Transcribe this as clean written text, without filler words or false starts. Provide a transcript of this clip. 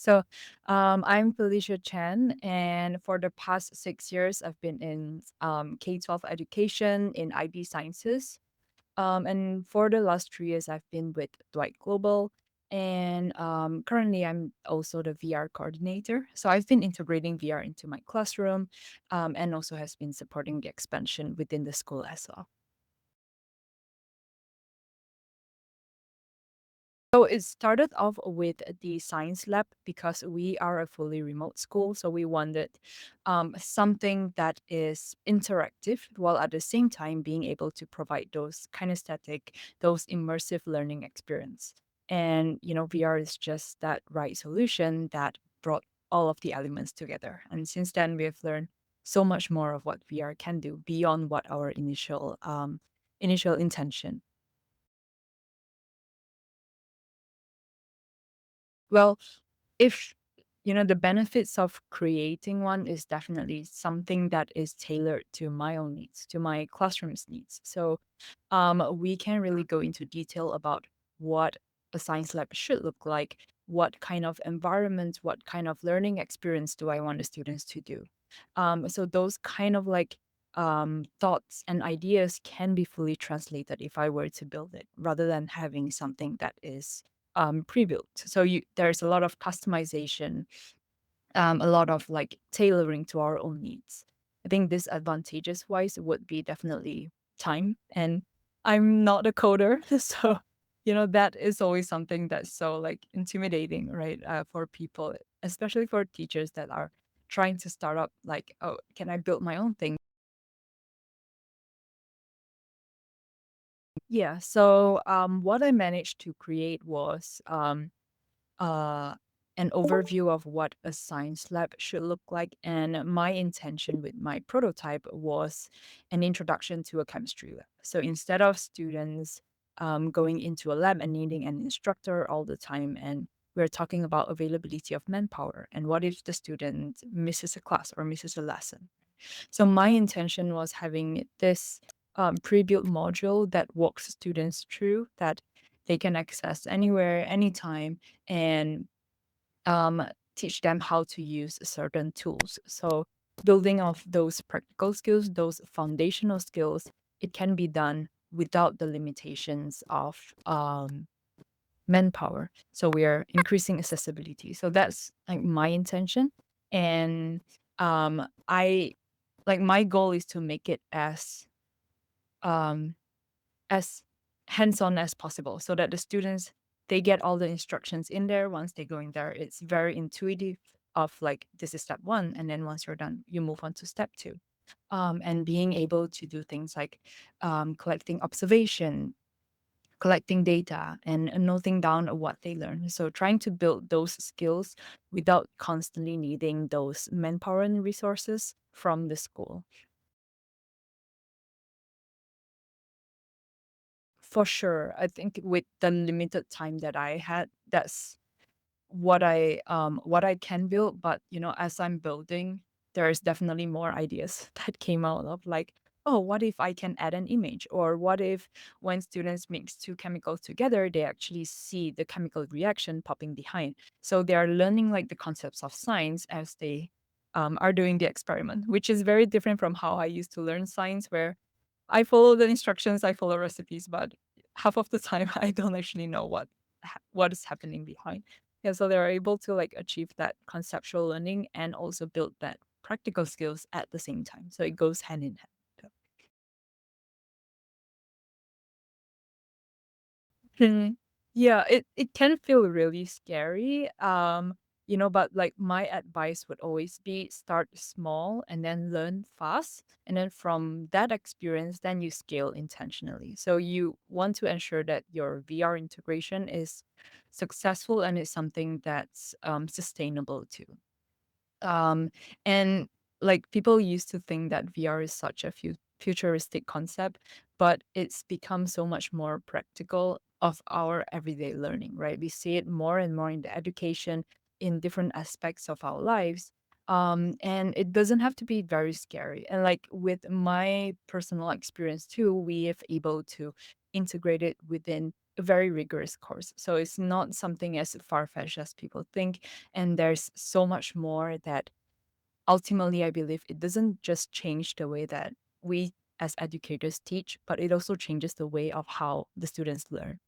So, I'm Felicia Chen, and for the past 6 years, I've been in K-12 education in IB Sciences. And for the last 3 years, I've been with Dwight Global. And currently, I'm also the VR coordinator. So I've been integrating VR into my classroom, and also has been supporting the expansion within the school as well. So it started off with the science lab because we are a fully remote school. So we wanted something that is interactive while at the same time being able to provide those kinesthetic, those immersive learning experience. And, VR is just that right solution that brought all of the elements together. And since then, we have learned so much more of what VR can do beyond what our initial intention. Well, if the benefits of creating one is definitely something that is tailored to my own needs, to my classroom's needs. So we can really go into detail about what a science lab should look like, what kind of environment, what kind of learning experience do I want the students to do. So those kind of like thoughts and ideas can be fully translated if I were to build it, rather than having something that is pre-built. So there's a lot of customization, a lot of like tailoring to our own needs. I think disadvantages wise would be definitely time, and I'm not a coder, so that is always something that's so like intimidating, right? For people, especially for teachers that are trying to start up, like, oh, can I build my own thing? Yeah. So what I managed to create was uh, an overview of what a science lab should look like. And my intention with my prototype was an introduction to a chemistry lab. So instead of students going into a lab and needing an instructor all the time, and we're talking about availability of manpower, and what if the student misses a class or misses a lesson? So my intention was having this pre-built module that walks students through, that they can access anywhere, anytime, and um, teach them how to use certain tools. So building of those practical skills, those foundational skills, it can be done without the limitations of manpower. So we are increasing accessibility. So that's like my intention. And I like my goal is to make it um as hands-on as possible, so that the students, they get all the instructions in there. Once they go in there, it's very intuitive, of like, this is step one, and then once you're done, you move on to step two. And being able to do things like collecting observation, collecting data, and noting down what they learn. So trying to build those skills without constantly needing those manpower and resources from the school. For sure. I think with the limited time that I had, that's what I can build. But as I'm building, there's definitely more ideas that came out of, like, oh, what if I can add an image? Or what if when students mix two chemicals together, they actually see the chemical reaction popping behind. So they are learning like the concepts of science as they are doing the experiment, which is very different from how I used to learn science, where I follow the instructions, I follow recipes, but half of the time I don't actually know what is happening behind. Yeah, so they're able to like achieve that conceptual learning and also build that practical skills at the same time. So it goes hand in hand. Mhm. Yeah, it can feel really scary. But like my advice would always be, start small and then learn fast. And then from that experience, then you scale intentionally. So you want to ensure that your VR integration is successful and is something that's sustainable too. Um, and like, people used to think that VR is such a futuristic concept, but it's become so much more practical of our everyday learning, right? We see it more and more in the education, in different aspects of our lives. And it doesn't have to be very scary. And like with my personal experience too, we have able to integrated within a very rigorous course. So it's not something as far-fetched as people think. And there's so much more that ultimately I believe it doesn't just change the way that we as educators teach, but it also changes the way of how the students learn.